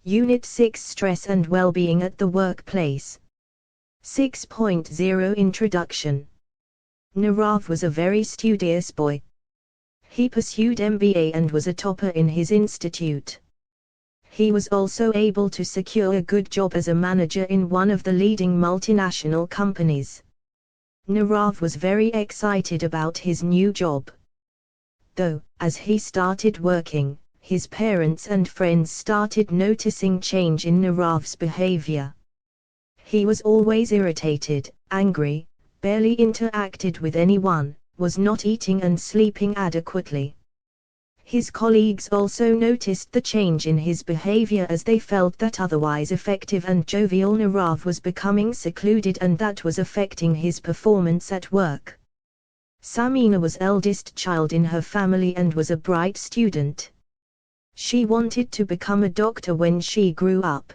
Unit 6 Stress and Wellbeing at the Workplace. 6.0 Introduction. Nirav was a very studious boy. He pursued MBA and was a topper in his institute. He was also able to secure a good job as a manager in one of the leading multinational companies. Nirav was very excited about his new job. Though, as he started working, his parents and friends started noticing change in Nirav's behavior. He was always irritated, angry, barely interacted with anyone, was not eating and sleeping adequately. His colleagues also noticed the change in his behavior as they felt that otherwise effective and jovial Nirav was becoming secluded and that was affecting his performance at work. Samina was eldest child in her family and was a bright student. She wanted to become a doctor when she grew up.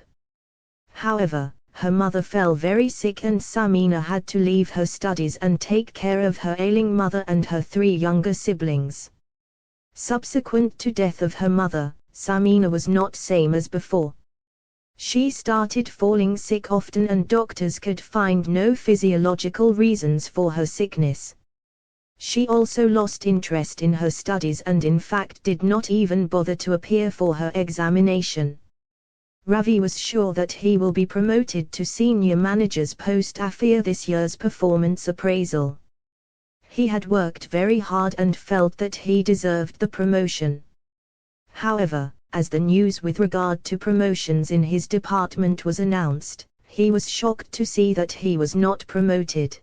However, her mother fell very sick and Samina had to leave her studies and take care of her ailing mother and her 3 younger siblings. Subsequent to death of her mother, Samina was not same as before. She started falling sick often and doctors could find no physiological reasons for her sickness. She also lost interest in her studies and in fact did not even bother to appear for her examination. Ravi was sure that he will be promoted to senior managers post after this year's performance appraisal. He had worked very hard and felt that he deserved the promotion. However, as the news with regard to promotions in his department was announced, he was shocked to see that he was not promoted.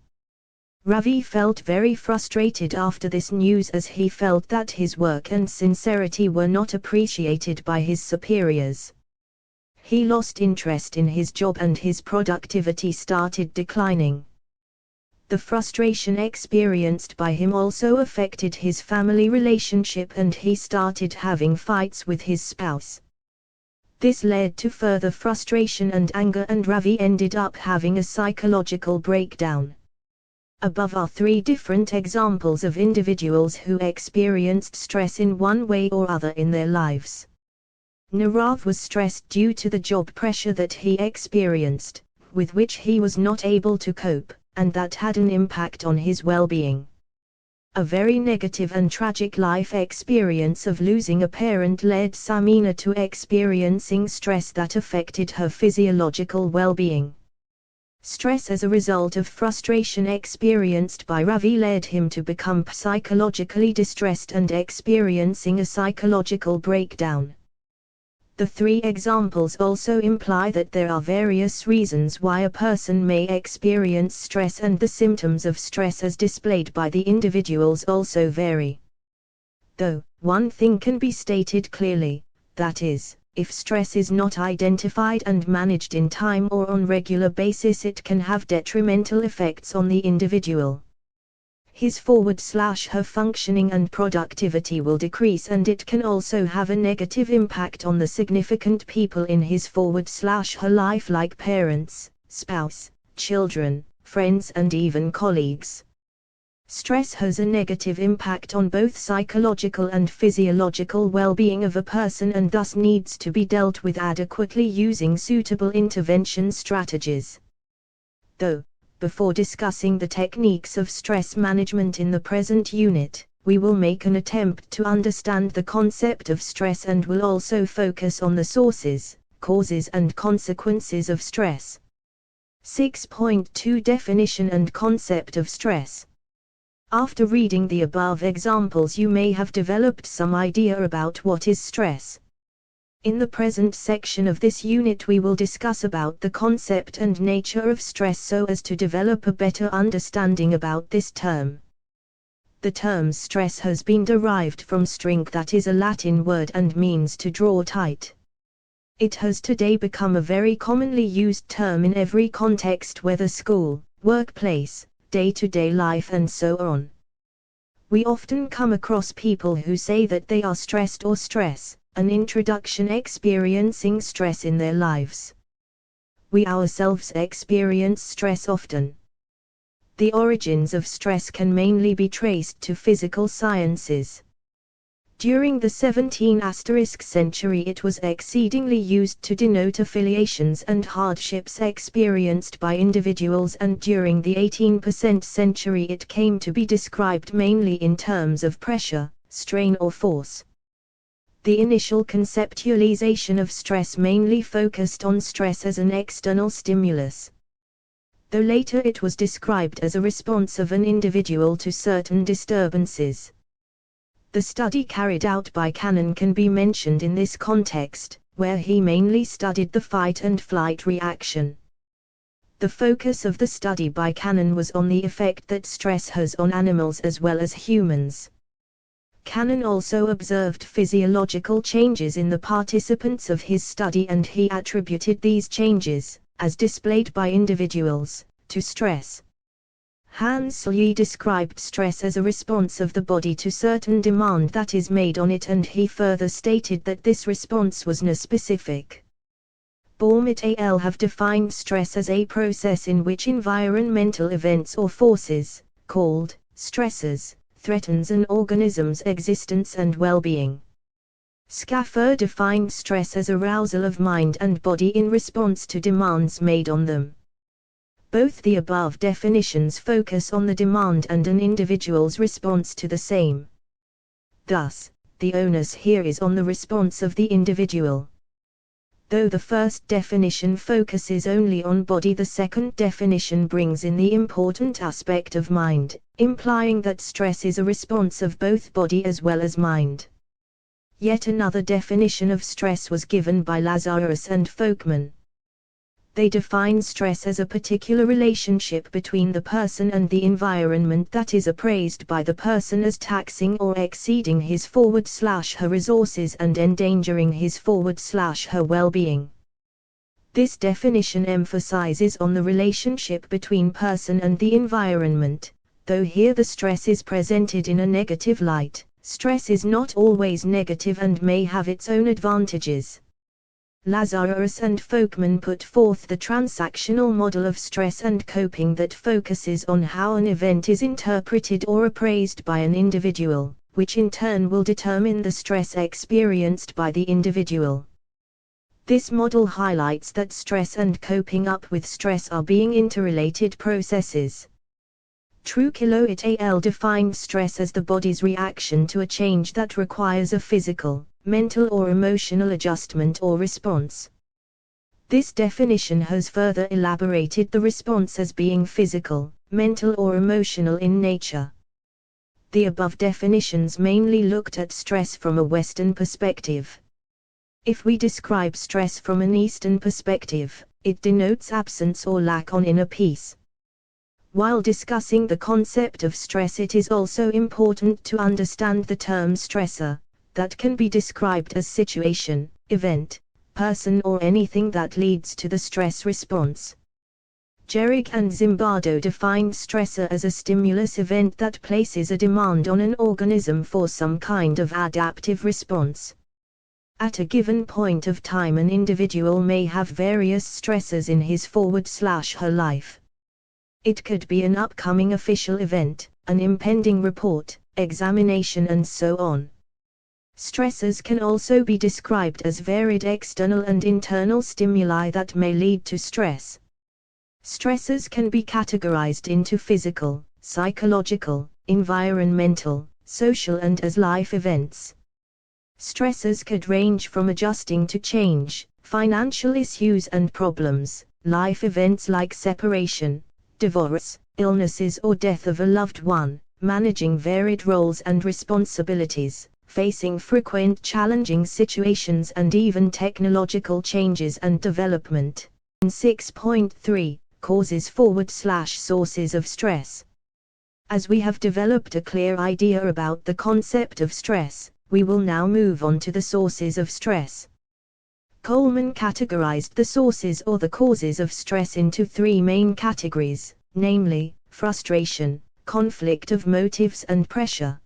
Ravi felt very frustrated after this news as he felt that his work and sincerity were not appreciated by his superiors. He lost interest in his job and his productivity started declining. The frustration experienced by him also affected his family relationship and he started having fights with his spouse. This led to further frustration and anger and Ravi ended up having a psychological breakdown. Above are 3 different examples of individuals who experienced stress in one way or other in their lives. Nirav was stressed due to the job pressure that he experienced, with which he was not able to cope, and that had an impact on his well-being. A very negative and tragic life experience of losing a parent led Samina to experiencing stress that affected her physiological well-being. Stress as a result of frustration experienced by Ravi led him to become psychologically distressed and experiencing a psychological breakdown. The 3 examples also imply that there are various reasons why a person may experience stress and the symptoms of stress as displayed by the individuals also vary. Though, one thing can be stated clearly, that is, if stress is not identified and managed in time or on regular basis it can have detrimental effects on the individual. His/her functioning and productivity will decrease and it can also have a negative impact on the significant people in his/her life like parents, spouse, children, friends and even colleagues. Stress has a negative impact on both psychological and physiological well-being of a person and thus needs to be dealt with adequately using suitable intervention strategies. Though, before discussing the techniques of stress management in the present unit, we will make an attempt to understand the concept of stress and will also focus on the sources, causes and consequences of stress. 6.2 Definition and concept of stress. After reading the above examples you may have developed some idea about what is stress. In the present section of this unit we will discuss about the concept and nature of stress so as to develop a better understanding about this term. The term stress has been derived from string, that is a Latin word and means to draw tight. It has today become a very commonly used term in every context, whether school, workplace, day-to-day life and so on. We often come across people who say that they are stressed or stress, an introduction experiencing stress in their lives. We ourselves experience stress often. The origins of stress can mainly be traced to physical sciences. During the 17th century it was exceedingly used to denote affiliations and hardships experienced by individuals, and during the 18th century it came to be described mainly in terms of pressure, strain or force. The initial conceptualization of stress mainly focused on stress as an external stimulus, though later it was described as a response of an individual to certain disturbances. The study carried out by Cannon can be mentioned in this context, where he mainly studied the fight and flight reaction. The focus of the study by Cannon was on the effect that stress has on animals as well as humans. Cannon also observed physiological changes in the participants of his study, and he attributed these changes, as displayed by individuals, to stress. Hans Selye described stress as a response of the body to certain demand that is made on it, and he further stated that this response was non-specific. Baum et al. Have defined stress as a process in which environmental events or forces, called stressors, threatens an organism's existence and well-being. Schaffer defined stress as arousal of mind and body in response to demands made on them. Both the above definitions focus on the demand and an individual's response to the same. Thus, the onus here is on the response of the individual. Though the first definition focuses only on body, the second definition brings in the important aspect of mind, implying that stress is a response of both body as well as mind. Yet another definition of stress was given by Lazarus and Folkman. They define stress as a particular relationship between the person and the environment that is appraised by the person as taxing or exceeding his /her resources and endangering his /her well-being. This definition emphasizes on the relationship between person and the environment, though here the stress is presented in a negative light. Stress is not always negative and may have its own advantages. Lazarus and Folkman put forth the transactional model of stress and coping that focuses on how an event is interpreted or appraised by an individual, which in turn will determine the stress experienced by the individual. This model highlights that stress and coping up with stress are being interrelated processes. Trujillo et al. Defined stress as the body's reaction to a change that requires a physical, mental or emotional adjustment or response. This definition has further elaborated the response as being physical, mental or emotional in nature. The above definitions mainly looked at stress from a Western perspective. If we describe stress from an Eastern perspective, it denotes absence or lack on inner peace. While discussing the concept of stress, it is also important to understand the term stressor, that can be described as situation, event, person or anything that leads to the stress response. Gehrig and Zimbardo defined stressor as a stimulus event that places a demand on an organism for some kind of adaptive response. At a given point of time, an individual may have various stressors in his /her life. It could be an upcoming official event, an impending report, examination and so on. Stressors can also be described as varied external and internal stimuli that may lead to stress. Stressors can be categorized into physical, psychological, environmental, social and as life events. Stressors could range from adjusting to change, financial issues and problems, life events like separation, divorce, illnesses or death of a loved one, managing varied roles and responsibilities, facing frequent challenging situations and even technological changes and development. In 6.3, Causes / Sources of Stress. As we have developed a clear idea about the concept of stress, we will now move on to the sources of stress. Coleman categorized the sources or the causes of stress into three main categories, namely, frustration, conflict of motives and pressure.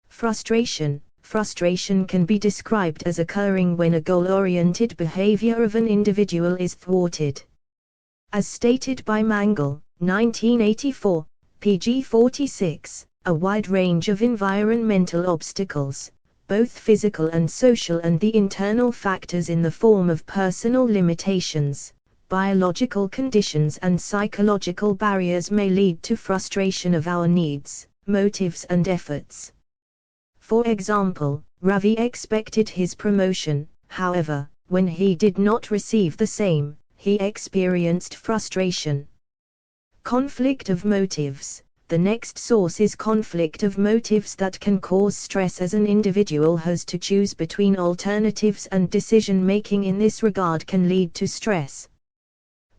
Frustration can be described as occurring when a goal-oriented behavior of an individual is thwarted. As stated by Mangle, 1984, pg 46, a wide range of environmental obstacles, both physical and social, and the internal factors in the form of personal limitations, biological conditions and psychological barriers may lead to frustration of our needs, motives and efforts. For example, Ravi expected his promotion, however, when he did not receive the same, he experienced frustration. Conflict of motives. The next source is conflict of motives that can cause stress as an individual has to choose between alternatives, and decision-making in this regard can lead to stress.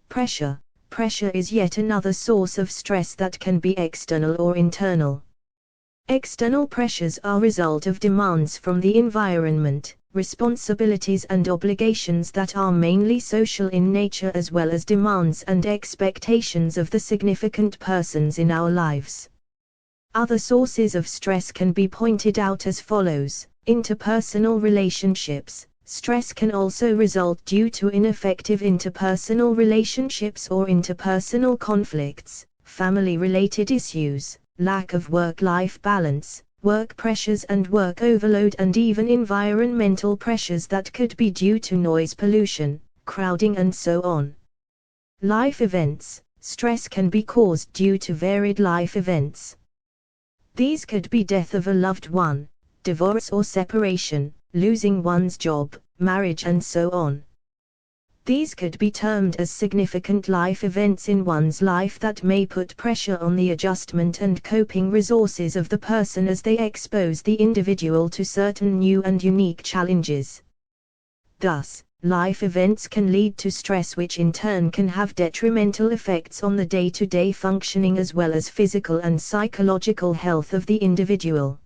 Pressure. Pressure is yet another source of stress that can be external or internal. External pressures are a result of demands from the environment, responsibilities and obligations that are mainly social in nature, as well as demands and expectations of the significant persons in our lives. Other sources of stress can be pointed out as follows: interpersonal relationships. Stress can also result due to ineffective interpersonal relationships or interpersonal conflicts, family-related issues, lack of work-life balance, work pressures and work overload, and even environmental pressures that could be due to noise pollution, crowding and so on. Life events. Stress can be caused due to varied life events. These could be death of a loved one, divorce or separation, losing one's job, marriage and so on. These could be termed as significant life events in one's life that may put pressure on the adjustment and coping resources of the person as they expose the individual to certain new and unique challenges. Thus, life events can lead to stress, which in turn can have detrimental effects on the day-to-day functioning as well as physical and psychological health of the individual.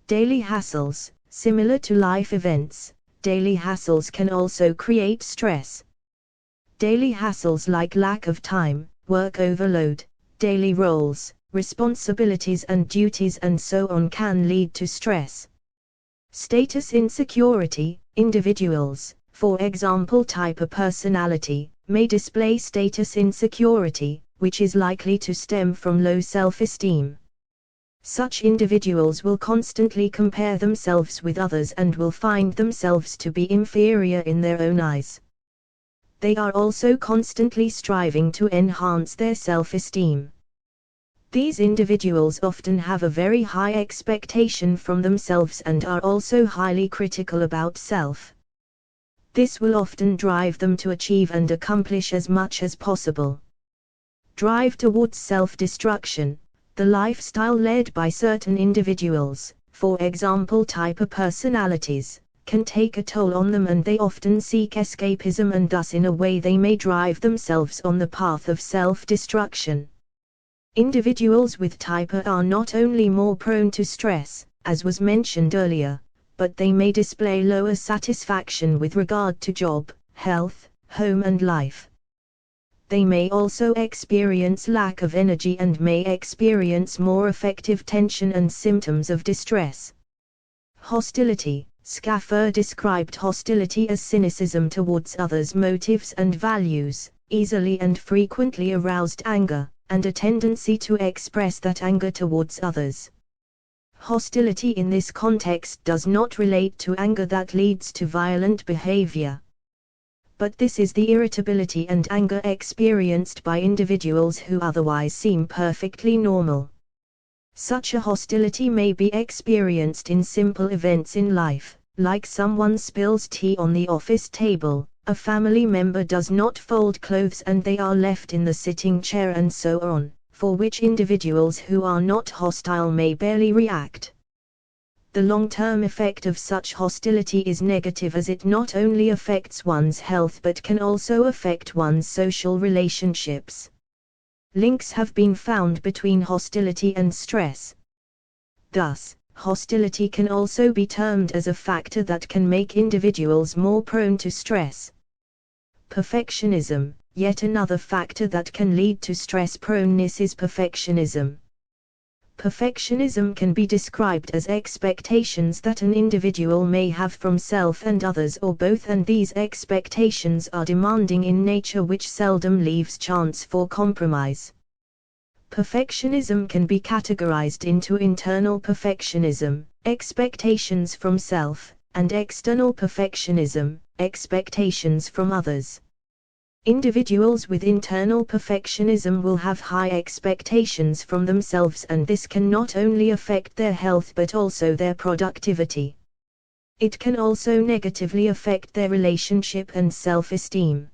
Daily hassles. Similar to life events, daily hassles can also create stress. Daily hassles like lack of time, work overload, daily roles, responsibilities and duties and so on can lead to stress. Status insecurity. Individuals, for example type A personality, may display status insecurity, which is likely to stem from low self-esteem. Such individuals will constantly compare themselves with others and will find themselves to be inferior in their own eyes. They are also constantly striving to enhance their self-esteem. These individuals often have a very high expectation from themselves and are also highly critical about self. This will often drive them to achieve and accomplish as much as possible. Drive towards self-destruction. The lifestyle led by certain individuals, for example type A personalities, can take a toll on them, and they often seek escapism, and thus in a way they may drive themselves on the path of self-destruction. Individuals with type A are not only more prone to stress, as was mentioned earlier, but they may display lower satisfaction with regard to job, health, home and life. They may also experience lack of energy and may experience more affective tension and symptoms of distress. Hostility. Schaffer described hostility as cynicism towards others' motives and values, easily and frequently aroused anger, and a tendency to express that anger towards others. Hostility in this context does not relate to anger that leads to violent behavior. But this is the irritability and anger experienced by individuals who otherwise seem perfectly normal. Such a hostility may be experienced in simple events in life, like someone spills tea on the office table, a family member does not fold clothes and they are left in the sitting chair and so on, for which individuals who are not hostile may barely react. The long-term effect of such hostility is negative, as it not only affects one's health but can also affect one's social relationships. Links have been found between hostility and stress. Thus, hostility can also be termed as a factor that can make individuals more prone to stress. Perfectionism. Yet another factor that can lead to stress proneness is perfectionism. Perfectionism can be described as expectations that an individual may have from self and others, or both, and these expectations are demanding in nature, which seldom leaves chance for compromise. Perfectionism can be categorized into internal perfectionism, expectations from self, and external perfectionism, expectations from others. Individuals with internal perfectionism will have high expectations from themselves, and this can not only affect their health but also their productivity. It can also negatively affect their relationship and self-esteem.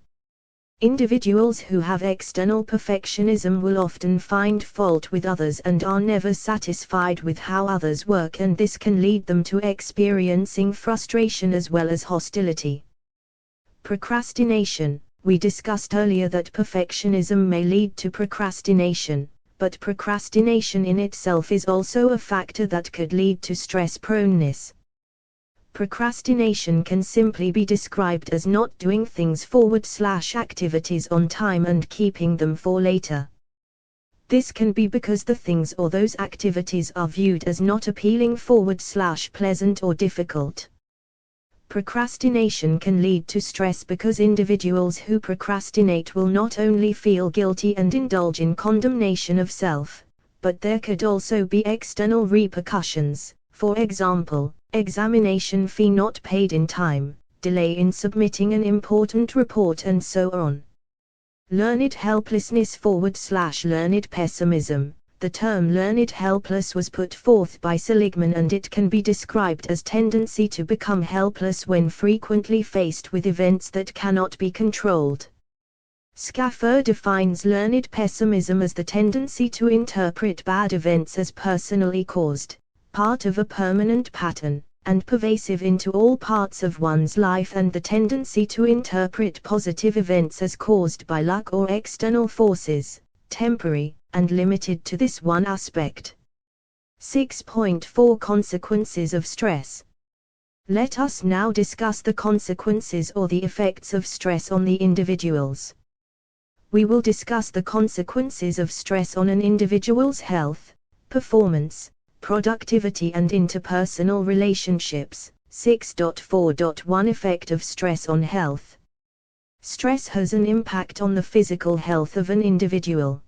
Individuals who have external perfectionism will often find fault with others and are never satisfied with how others work, and this can lead them to experiencing frustration as well as hostility. Procrastination. We discussed earlier that perfectionism may lead to procrastination, but procrastination in itself is also a factor that could lead to stress proneness. Procrastination can simply be described as not doing things /activities on time and keeping them for later. This can be because the things or those activities are viewed as not appealing /pleasant or difficult. Procrastination can lead to stress because individuals who procrastinate will not only feel guilty and indulge in condemnation of self, but there could also be external repercussions, for example, examination fee not paid in time, delay in submitting an important report, and so on. Learned helplessness /learned pessimism. The term learned helpless was put forth by Seligman, and it can be described as tendency to become helpless when frequently faced with events that cannot be controlled. Schaffer defines learned pessimism as the tendency to interpret bad events as personally caused, part of a permanent pattern, and pervasive into all parts of one's life, and the tendency to interpret positive events as caused by luck or external forces, temporary, and limited to this one aspect. 6.4 Consequences of stress. Let us now discuss the consequences or the effects of stress on the individuals. We will discuss the consequences of stress on an individual's health, performance, productivity and interpersonal relationships. 6.4.1 Effect of stress on health. Stress has an impact on the physical health of an individual.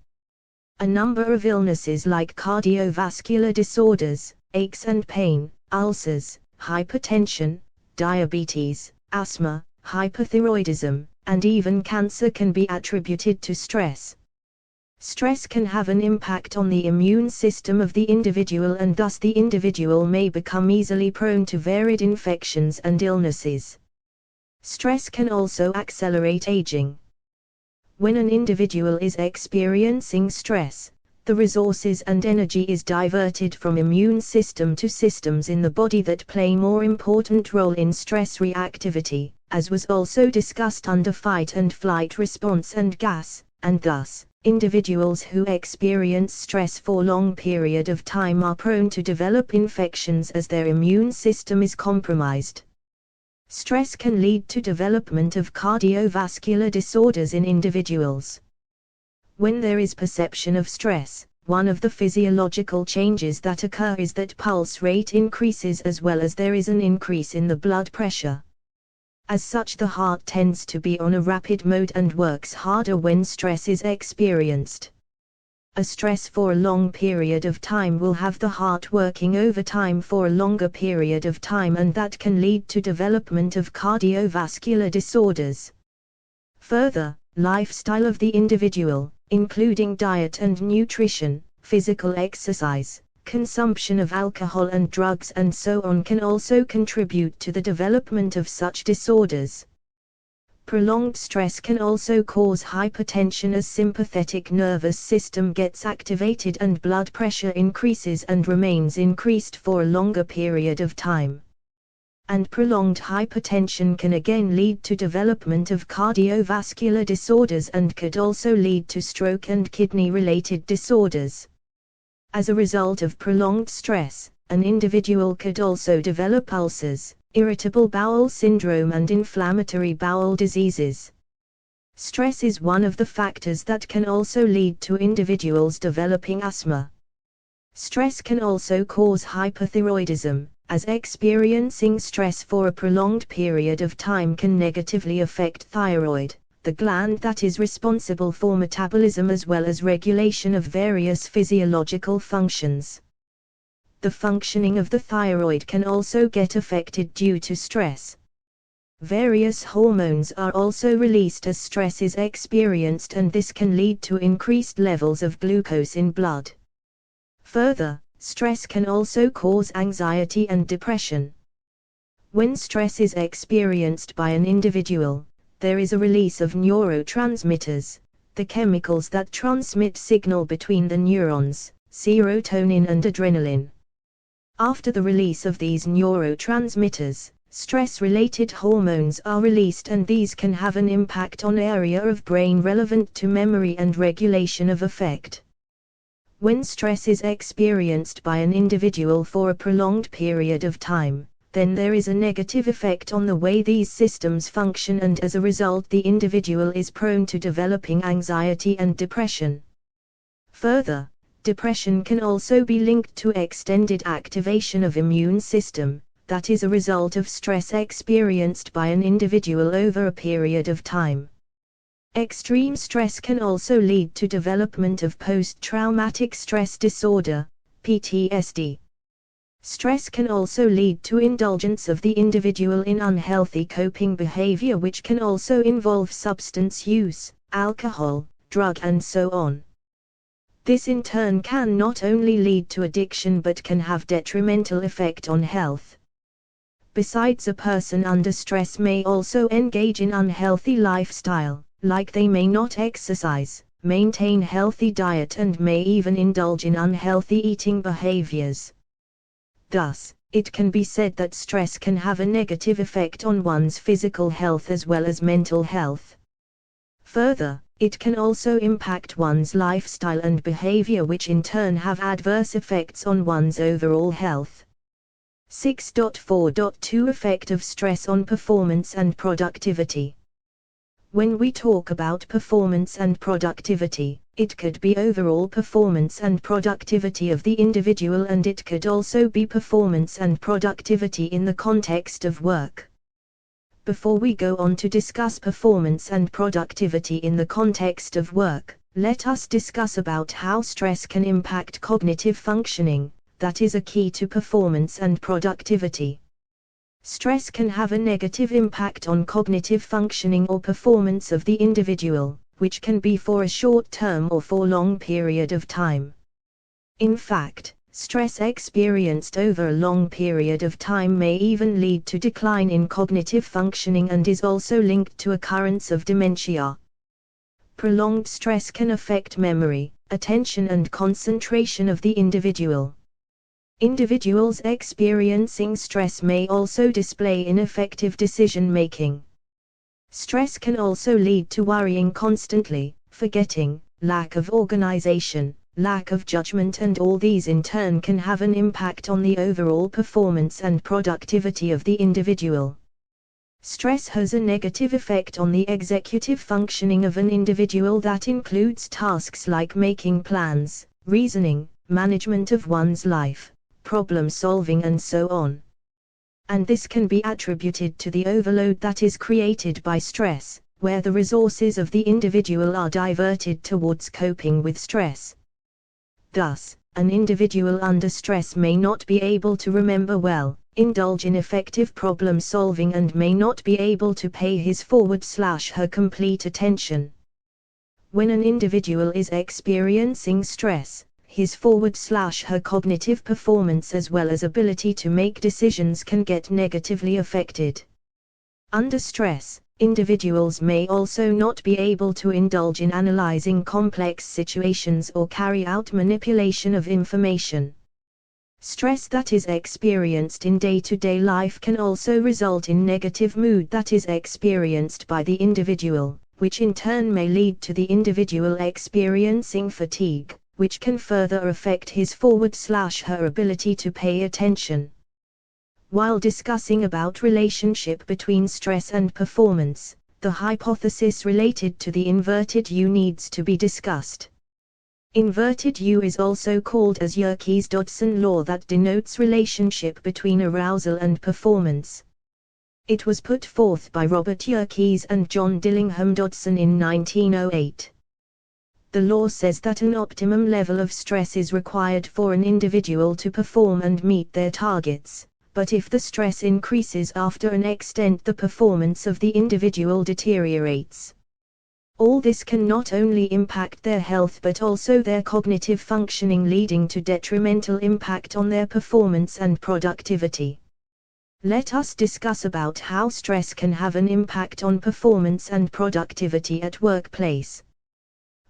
A number of illnesses like cardiovascular disorders, aches and pain, ulcers, hypertension, diabetes, asthma, hypothyroidism, and even cancer can be attributed to stress. Stress can have an impact on the immune system of the individual, and thus the individual may become easily prone to varied infections and illnesses. Stress can also accelerate aging. When an individual is experiencing stress, the resources and energy is diverted from immune system to systems in the body that play more important role in stress reactivity, as was also discussed under fight and flight response and gas, and thus, individuals who experience stress for long period of time are prone to develop infections as their immune system is compromised. Stress can lead to development of cardiovascular disorders in individuals. When there is perception of stress, one of the physiological changes that occur is that pulse rate increases as well as there is an increase in the blood pressure. As such, the heart tends to be on a rapid mode and works harder when stress is experienced. A stress for a long period of time will have the heart working overtime for a longer period of time, and that can lead to development of cardiovascular disorders. Further, lifestyle of the individual, including diet and nutrition, physical exercise, consumption of alcohol and drugs and so on, can also contribute to the development of such disorders. Prolonged stress can also cause hypertension as sympathetic nervous system gets activated and blood pressure increases and remains increased for a longer period of time. And prolonged hypertension can again lead to development of cardiovascular disorders and could also lead to stroke and kidney-related disorders. As a result of prolonged stress, an individual could also develop ulcers, irritable bowel syndrome and inflammatory bowel diseases. Stress is one of the factors that can also lead to individuals developing asthma. Stress can also cause hypothyroidism, as experiencing stress for a prolonged period of time can negatively affect thyroid, the gland that is responsible for metabolism as well as regulation of various physiological functions. the functioning of the thyroid can also get affected due to stress. Various hormones are also released as stress is experienced, and this can lead to increased levels of glucose in blood. Further, stress can also cause anxiety and depression. When stress is experienced by an individual, there is a release of neurotransmitters, the chemicals that transmit signal between the neurons, serotonin and adrenaline. After the release of these neurotransmitters, stress-related hormones are released, and these can have an impact on area of brain relevant to memory and regulation of affect. When stress is experienced by an individual for a prolonged period of time, then there is a negative effect on the way these systems function, and as a result the individual is prone to developing anxiety and depression. Further, depression can also be linked to extended activation of immune system, that is a result of stress experienced by an individual over a period of time. Extreme stress can also lead to development of post-traumatic stress disorder, PTSD. Stress can also lead to indulgence of the individual in unhealthy coping behavior, which can also involve substance use, alcohol, drug and so on. This in turn can not only lead to addiction but can have detrimental effect on health. Besides, a person under stress may also engage in unhealthy lifestyle, like they may not exercise, maintain healthy diet and may even indulge in unhealthy eating behaviors. Thus, it can be said that stress can have a negative effect on one's physical health as well as mental health. Further, it can also impact one's lifestyle and behavior, which in turn have adverse effects on one's overall health. 6.4.2 Effect of stress on performance and productivity. When we talk about performance and productivity, it could be overall performance and productivity of the individual, and it could also be performance and productivity in the context of work. Before we go on to discuss performance and productivity in the context of work, let us discuss about how stress can impact cognitive functioning, that is a key to performance and productivity. Stress can have a negative impact on cognitive functioning or performance of the individual, which can be for a short term or for long period of time. In fact, stress experienced over a long period of time may even lead to decline in cognitive functioning and is also linked to occurrence of dementia. Prolonged stress can affect memory, attention and concentration of the individual. Individuals experiencing stress may also display ineffective decision-making. Stress can also lead to worrying constantly, forgetting, lack of organization, lack of judgment, and all these in turn can have an impact on the overall performance and productivity of the individual. Stress has a negative effect on the executive functioning of an individual that includes tasks like making plans, reasoning, management of one's life, problem solving and so on. And this can be attributed to the overload that is created by stress, where the resources of the individual are diverted towards coping with stress. Thus, an individual under stress may not be able to remember well, indulge in effective problem solving, and may not be able to pay his /her complete attention. When an individual is experiencing stress, his /her cognitive performance as well as ability to make decisions can get negatively affected. Under stress, individuals may also not be able to indulge in analyzing complex situations or carry out manipulation of information. Stress that is experienced in day-to-day life can also result in negative mood that is experienced by the individual, which in turn may lead to the individual experiencing fatigue, which can further affect his /her ability to pay attention. While discussing about relationship between stress and performance, the hypothesis related to the inverted U needs to be discussed. Inverted U is also called as Yerkes-Dodson law, that denotes relationship between arousal and performance. It was put forth by Robert Yerkes and John Dillingham Dodson in 1908. The law says that an optimum level of stress is required for an individual to perform and meet their targets, but if the stress increases after an extent, the performance of the individual deteriorates. All this can not only impact their health but also their cognitive functioning, leading to detrimental impact on their performance and productivity. Let us discuss about how stress can have an impact on performance and productivity at workplace.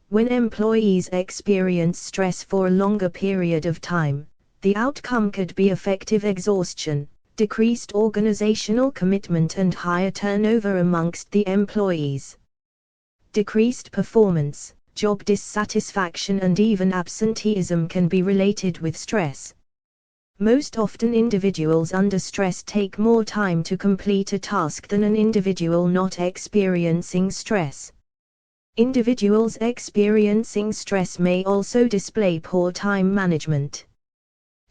When employees experience stress for a longer period of time, the outcome could be effective exhaustion, decreased organizational commitment and higher turnover amongst the employees. Decreased performance, job dissatisfaction and even absenteeism can be related with stress. Most often individuals under stress take more time to complete a task than an individual not experiencing stress. Individuals experiencing stress may also display poor time management.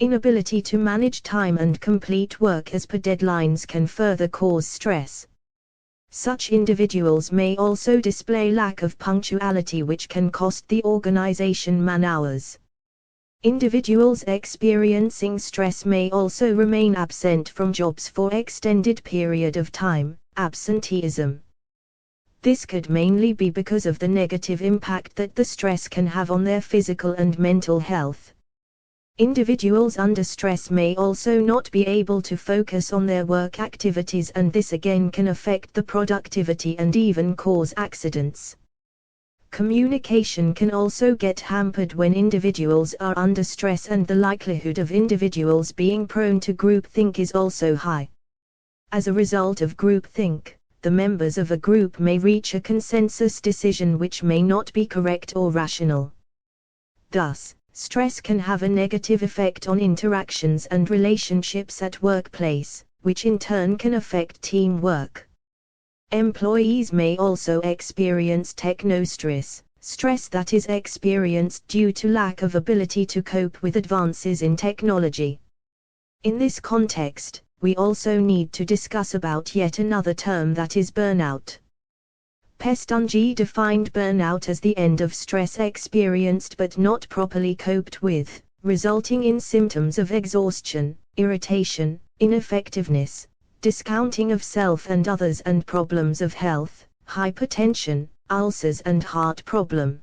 Inability to manage time and complete work as per deadlines can further cause stress. Such individuals may also display lack of punctuality, which can cost the organization man-hours. Individuals experiencing stress may also remain absent from jobs for extended period of time, absenteeism. This could mainly be because of the negative impact that the stress can have on their physical and mental health. Individuals under stress may also not be able to focus on their work activities, and this again can affect the productivity and even cause accidents. Communication can also get hampered when individuals are under stress, and the likelihood of individuals being prone to groupthink is also high. As a result of groupthink, the members of a group may reach a consensus decision which may not be correct or rational. Thus, stress can have a negative effect on interactions and relationships at workplace, which in turn can affect teamwork. Employees may also experience technostress, stress that is experienced due to lack of ability to cope with advances in technology. In this context, we also need to discuss about yet another term, that is burnout. BAPCH defined burnout as the end of stress experienced but not properly coped with, resulting in symptoms of exhaustion, irritation, ineffectiveness, discounting of self and others, and problems of health, hypertension, ulcers and heart problem.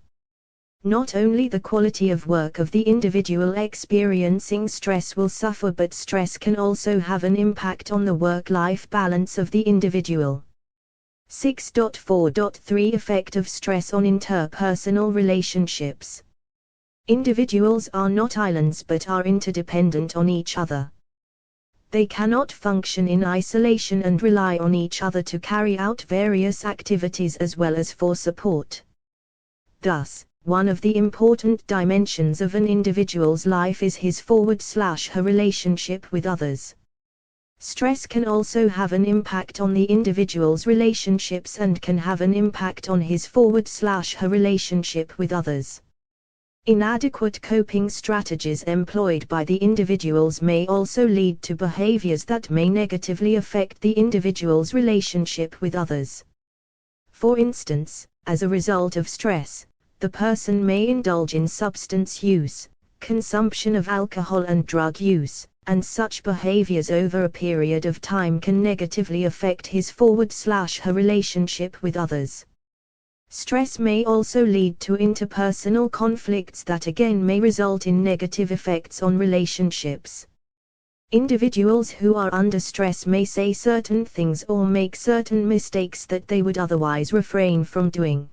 Not only the quality of work of the individual experiencing stress will suffer, but stress can also have an impact on the work-life balance of the individual. 6.4.3 Effect of stress on interpersonal relationships. Individuals are not islands but are interdependent on each other. They cannot function in isolation and rely on each other to carry out various activities as well as for support. Thus, one of the important dimensions of an individual's life is his/her relationship with others. Stress can also have an impact on the individual's relationships and can have an impact on his/her relationship with others. Inadequate coping strategies employed by the individuals may also lead to behaviors that may negatively affect the individual's relationship with others. For instance, as a result of stress, the person may indulge in substance use, consumption of alcohol and drug use, and such behaviors over a period of time can negatively affect his/her relationship with others. Stress may also lead to interpersonal conflicts that again may result in negative effects on relationships. Individuals who are under stress may say certain things or make certain mistakes that they would otherwise refrain from doing.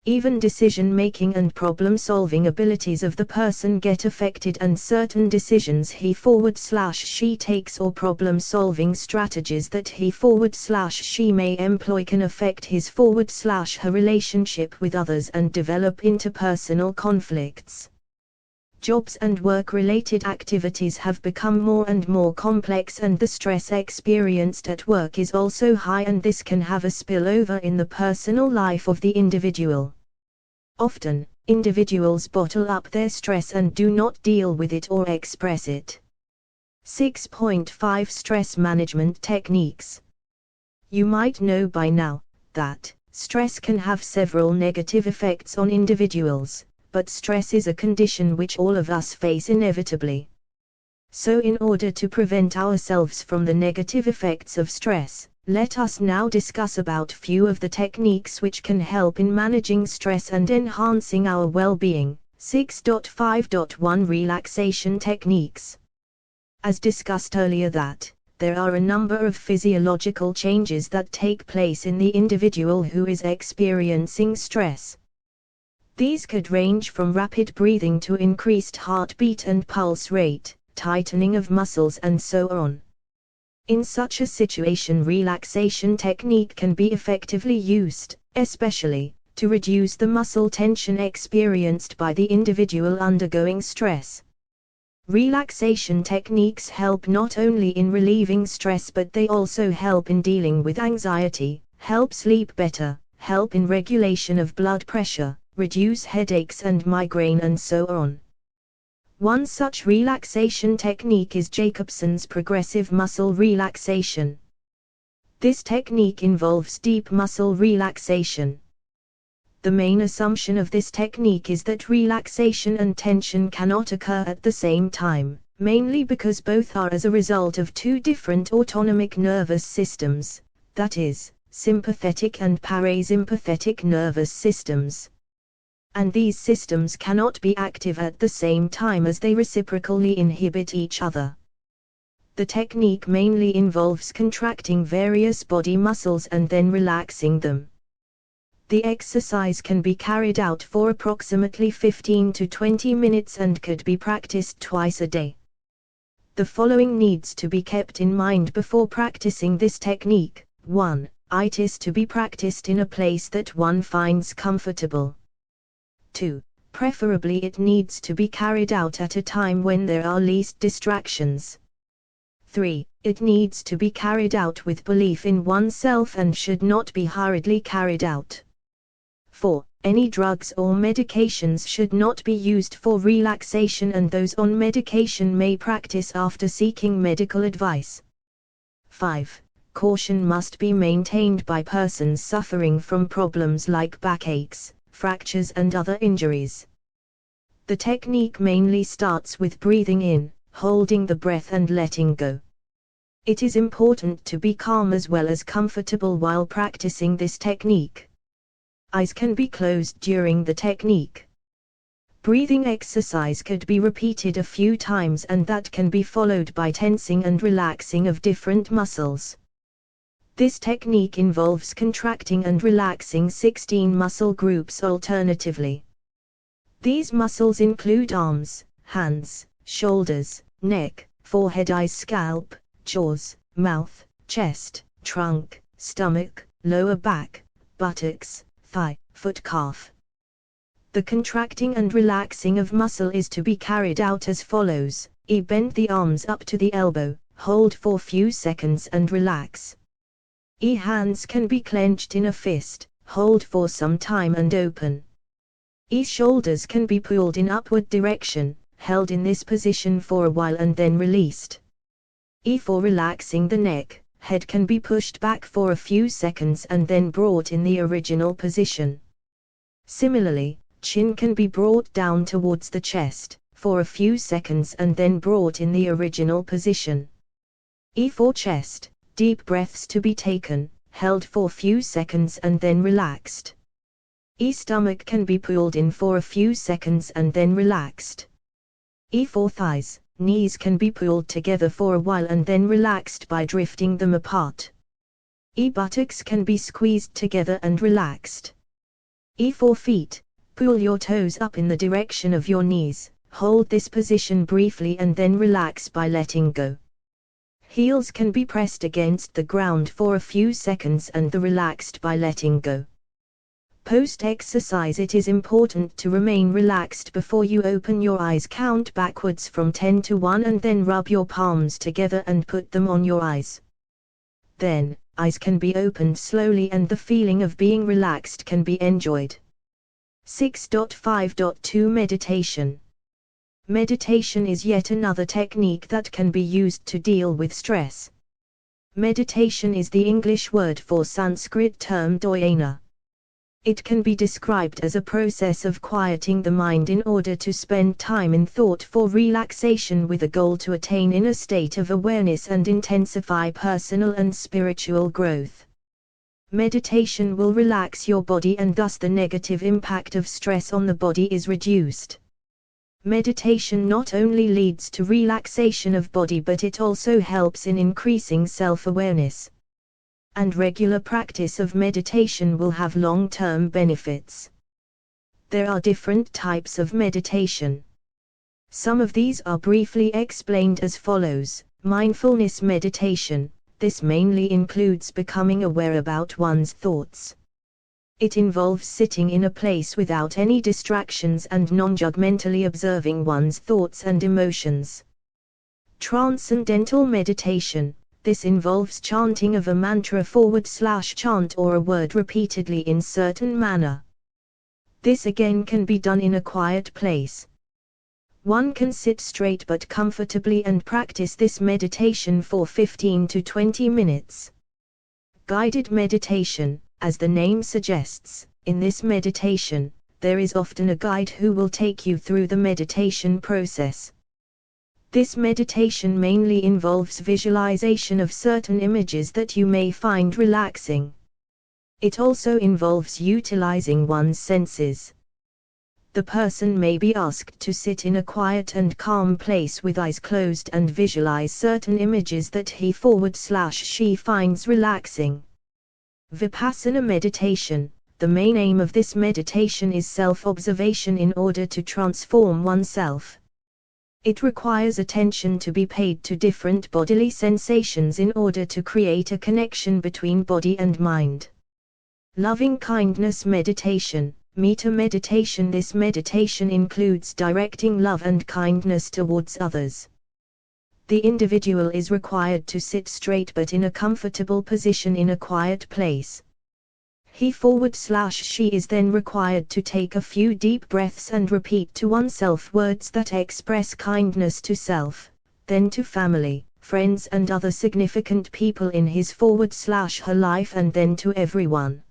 Even decision-making and problem-solving abilities of the person get affected, and certain decisions he/she takes or problem-solving strategies that he/she may employ can affect his/her relationship with others and develop interpersonal conflicts. Jobs and work-related activities have become more and more complex, and the stress experienced at work is also high, and this can have a spillover in the personal life of the individual. Often, individuals bottle up their stress and do not deal with it or express it. 6.5 Stress management techniques. You might know by now that Stress can have several negative effects on individuals, but stress is a condition which all of us face inevitably. So in order to prevent ourselves from the negative effects of stress, let us now discuss about few of the techniques which can help in managing stress and enhancing our well-being. 6.5.1 Relaxation Techniques. As discussed earlier that, there are a number of physiological changes that take place in the individual who is experiencing stress. These could range from rapid breathing to increased heartbeat and pulse rate, tightening of muscles and so on. In such a situation, relaxation technique can be effectively used, especially to reduce the muscle tension experienced by the individual undergoing stress. Relaxation techniques help not only in relieving stress, but they also help in dealing with anxiety, help sleep better, help in regulation of blood pressure, reduce headaches and migraine and so on. One such relaxation technique is Jacobson's progressive muscle relaxation. This technique involves deep muscle relaxation. The main assumption of this technique is that relaxation and tension cannot occur at the same time, mainly because both are as a result of two different autonomic nervous systems, that is, sympathetic and parasympathetic nervous systems. And these systems cannot be active at the same time as they reciprocally inhibit each other. The technique mainly involves contracting various body muscles and then relaxing them. The exercise can be carried out for approximately 15 to 20 minutes and could be practiced twice a day. The following needs to be kept in mind before practicing this technique. 1. It is to be practiced in a place that one finds comfortable. 2. Preferably it needs to be carried out at a time when there are least distractions. 3. It needs to be carried out with belief in oneself and should not be hurriedly carried out. 4. Any drugs or medications should not be used for relaxation, and those on medication may practice after seeking medical advice. 5. Caution must be maintained by persons suffering from problems like backaches, fractures and other injuries. The technique mainly starts with breathing in, holding the breath and letting go. It is important to be calm as well as comfortable while practicing this technique. Eyes can be closed during the technique. Breathing exercise could be repeated a few times, and that can be followed by tensing and relaxing of different muscles. This technique involves contracting and relaxing 16 muscle groups alternatively. These muscles include arms, hands, shoulders, neck, forehead, eyes, scalp, jaws, mouth, chest, trunk, stomach, lower back, buttocks, thigh, foot, calf. The contracting and relaxing of muscle is to be carried out as follows. Bend the arms up to the elbow, hold for few seconds and relax. Hands can be clenched in a fist, hold for some time and open. Shoulders can be pulled in upward direction, held in this position for a while and then released. For relaxing the neck, head can be pushed back for a few seconds and then brought in the original position. Similarly, chin can be brought down towards the chest, for a few seconds and then brought in the original position. For chest, deep breaths to be taken, held for few seconds and then relaxed. Stomach can be pulled in for a few seconds and then relaxed. For thighs, knees can be pulled together for a while and then relaxed by drifting them apart. Buttocks can be squeezed together and relaxed. For feet, pull your toes up in the direction of your knees, hold this position briefly and then relax by letting go. Heels can be pressed against the ground for a few seconds and the relaxed by letting go. Post-exercise, it is important to remain relaxed before you open your eyes. Count backwards from 10 to 1 and then rub your palms together and put them on your eyes. Then, eyes can be opened slowly and the feeling of being relaxed can be enjoyed. 6.5.2 Meditation. Meditation is yet another technique that can be used to deal with stress. Meditation is the English word for Sanskrit term dhyana. It can be described as a process of quieting the mind in order to spend time in thought for relaxation with a goal to attain inner state of awareness and intensify personal and spiritual growth. Meditation will relax your body and thus the negative impact of stress on the body is reduced. Meditation not only leads to relaxation of body but it also helps in increasing self-awareness. And regular practice of meditation will have long-term benefits. There are different types of meditation. Some of these are briefly explained as follows. Mindfulness meditation. This mainly includes becoming aware about one's thoughts. It involves sitting in a place without any distractions and non-judgmentally observing one's thoughts and emotions. Transcendental meditation. This involves chanting of a mantra / chant or a word repeatedly in certain manner. This again can be done in a quiet place. One can sit straight but comfortably and practice this meditation for 15 to 20 minutes. Guided meditation, as the name suggests, in this meditation, there is often a guide who will take you through the meditation process. This meditation mainly involves visualization of certain images that you may find relaxing. It also involves utilizing one's senses. The person may be asked to sit in a quiet and calm place with eyes closed and visualize certain images that he/she finds relaxing. Vipassana meditation. The main aim of this meditation is self-observation in order to transform oneself. It requires attention to be paid to different bodily sensations in order to create a connection between body and mind. Loving kindness meditation, metta meditation. This meditation includes directing love and kindness towards others. The individual is required to sit straight but in a comfortable position in a quiet place. He/she is then required to take a few deep breaths and repeat to oneself words that express kindness to self, then to family, friends and other significant people in his/her life and then to everyone.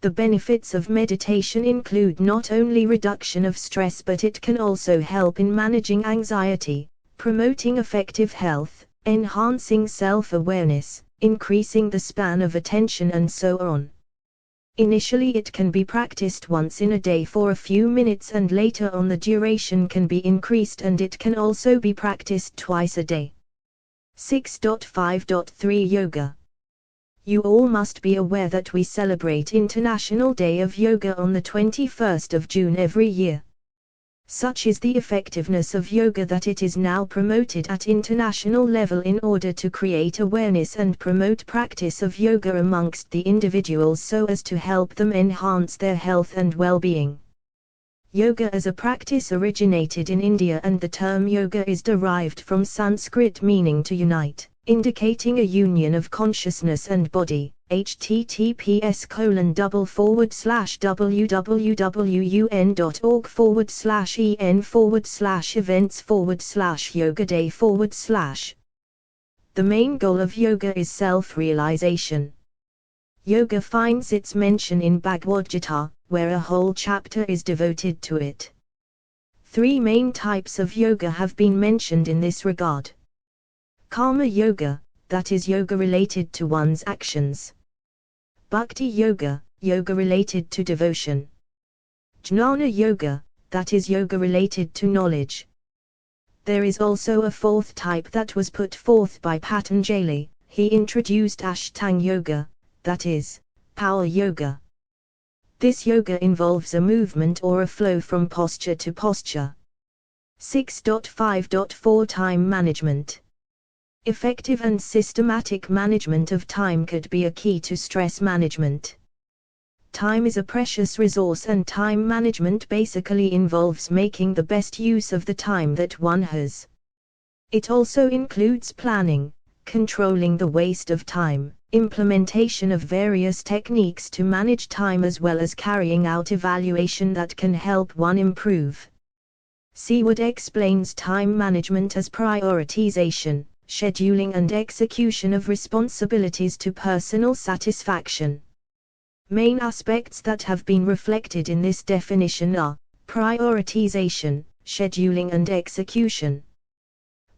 The benefits of meditation include not only reduction of stress but it can also help in managing anxiety, promoting effective health, enhancing self-awareness, increasing the span of attention and so on. Initially it can be practiced once in a day for a few minutes and later on the duration can be increased and it can also be practiced twice a day. 6.5.3 Yoga. You all must be aware that we celebrate International Day of Yoga on the 21st of June every year. Such is the effectiveness of yoga that it is now promoted at international level in order to create awareness and promote practice of yoga amongst the individuals so as to help them enhance their health and well-being. Yoga as a practice originated in India and the term yoga is derived from Sanskrit meaning to unite, indicating a union of consciousness and body. https://www.un.org/events/yoga day/. The main goal of yoga is self-realization. Yoga finds its mention in Bhagavad Gita, where a whole chapter is devoted to it. 3 main types of yoga have been mentioned in this regard. Karma yoga, that is yoga related to one's actions. Bhakti yoga, yoga related to devotion. Jnana yoga, that is yoga related to knowledge. There is also a 4th type that was put forth by Patanjali. He introduced Ashtanga yoga, that is, power yoga. This yoga involves a movement or a flow from posture to posture. 6.5.4 Time management. Effective and systematic management of time could be a key to stress management. Time is a precious resource and time management basically involves making the best use of the time that one has. It also includes planning, controlling the waste of time, implementation of various techniques to manage time as well as carrying out evaluation that can help one improve. Seward explains time management as prioritization, scheduling and execution of responsibilities to personal satisfaction. Main aspects that have been reflected in this definition are prioritization, scheduling and execution.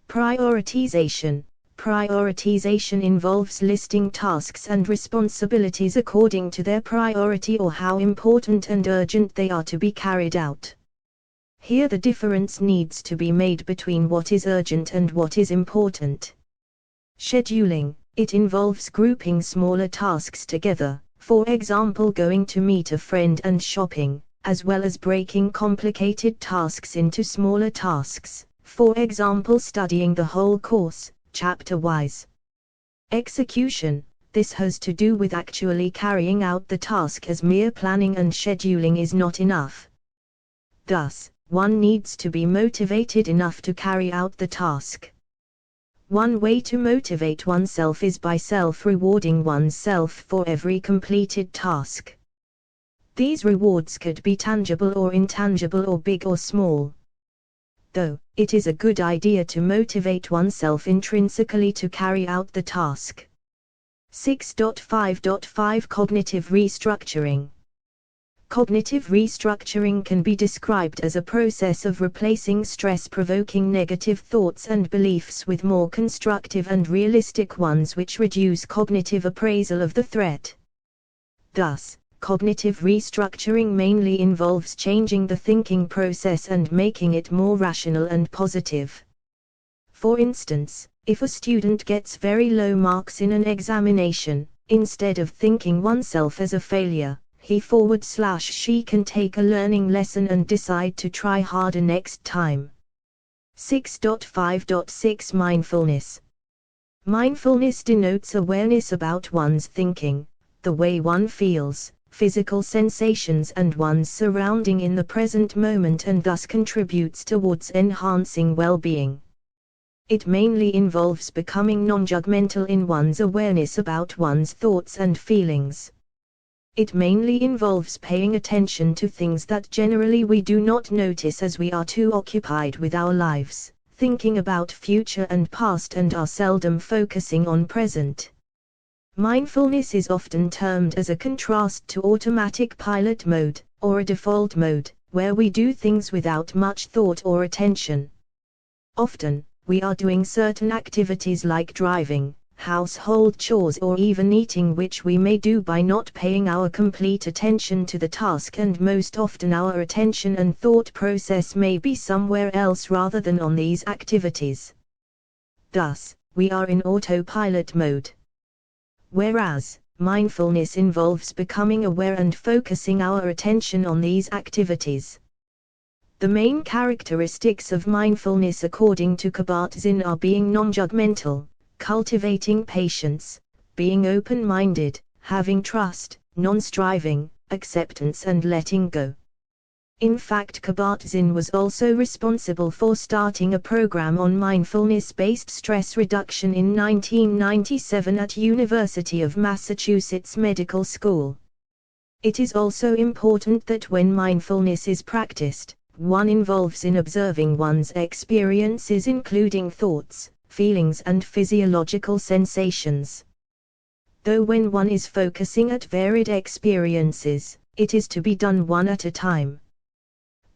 Prioritization. Prioritization involves listing tasks and responsibilities according to their priority or how important and urgent they are to be carried out. Here the difference needs to be made between what is urgent and what is important. Scheduling. It involves grouping smaller tasks together, for example going to meet a friend and shopping, as well as breaking complicated tasks into smaller tasks, for example studying the whole course, chapter-wise. Execution. This has to do with actually carrying out the task, as mere planning and scheduling is not enough. Thus, one needs to be motivated enough to carry out the task. One way to motivate oneself is by self-rewarding oneself for every completed task. These rewards could be tangible or intangible or big or small. Though, it is a good idea to motivate oneself intrinsically to carry out the task. 6.5.5 Cognitive restructuring. Cognitive restructuring can be described as a process of replacing stress-provoking negative thoughts and beliefs with more constructive and realistic ones which reduce cognitive appraisal of the threat. Thus, cognitive restructuring mainly involves changing the thinking process and making it more rational and positive. For instance, if a student gets very low marks in an examination, instead of thinking oneself as a failure, he/she can take a learning lesson and decide to try harder next time. 6.5.6 Mindfulness. Mindfulness denotes awareness about one's thinking, the way one feels, physical sensations and one's surrounding in the present moment, and thus contributes towards enhancing well-being. It mainly involves becoming non-judgmental in one's awareness about one's thoughts and feelings. It mainly involves paying attention to things that generally we do not notice as we are too occupied with our lives, thinking about future and past, and are seldom focusing on present. Mindfulness is often termed as a contrast to automatic pilot mode, or a default mode, where we do things without much thought or attention. Often, we are doing certain activities like driving, household chores or even eating, which we may do by not paying our complete attention to the task, and most often our attention and thought process may be somewhere else rather than on these activities. Thus, we are in autopilot mode. Whereas, mindfulness involves becoming aware and focusing our attention on these activities. The main characteristics of mindfulness according to Kabat-Zinn are being non-judgmental, cultivating patience, being open-minded, having trust, non-striving, acceptance and letting go. In fact, Kabat-Zinn was also responsible for starting a program on mindfulness-based stress reduction in 1997 at University of Massachusetts Medical School. It is also important that when mindfulness is practiced, one involves in observing one's experiences, including thoughts, feelings and physiological sensations. Though when one is focusing at varied experiences, it is to be done one at a time.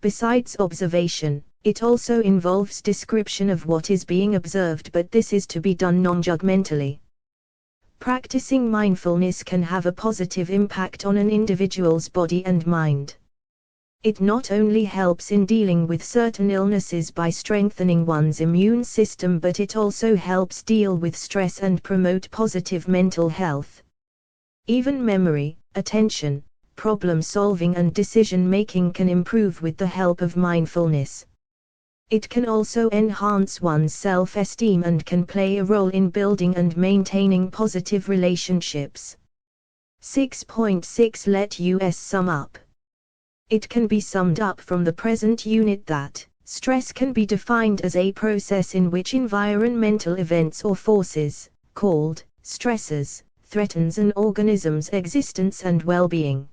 Besides observation, it also involves description of what is being observed, but this is to be done non-judgmentally. Practicing mindfulness can have a positive impact on an individual's body and mind. It not only helps in dealing with certain illnesses by strengthening one's immune system, but it also helps deal with stress and promote positive mental health. Even memory, attention, problem solving and decision making can improve with the help of mindfulness. It can also enhance one's self-esteem and can play a role in building and maintaining positive relationships. 6.6 Let us sum up. It can be summed up from the present unit that stress can be defined as a process in which environmental events or forces, called stressors, threatens an organism's existence and well-being.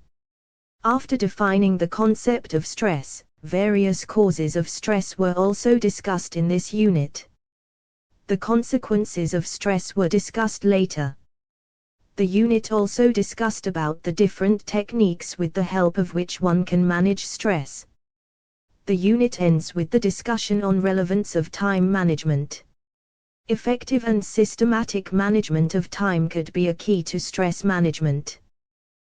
After defining the concept of stress, various causes of stress were also discussed in this unit. The consequences of stress were discussed later. The unit also discussed about the different techniques with the help of which one can manage stress. The unit ends with the discussion on relevance of time management. Effective and systematic management of time could be a key to stress management.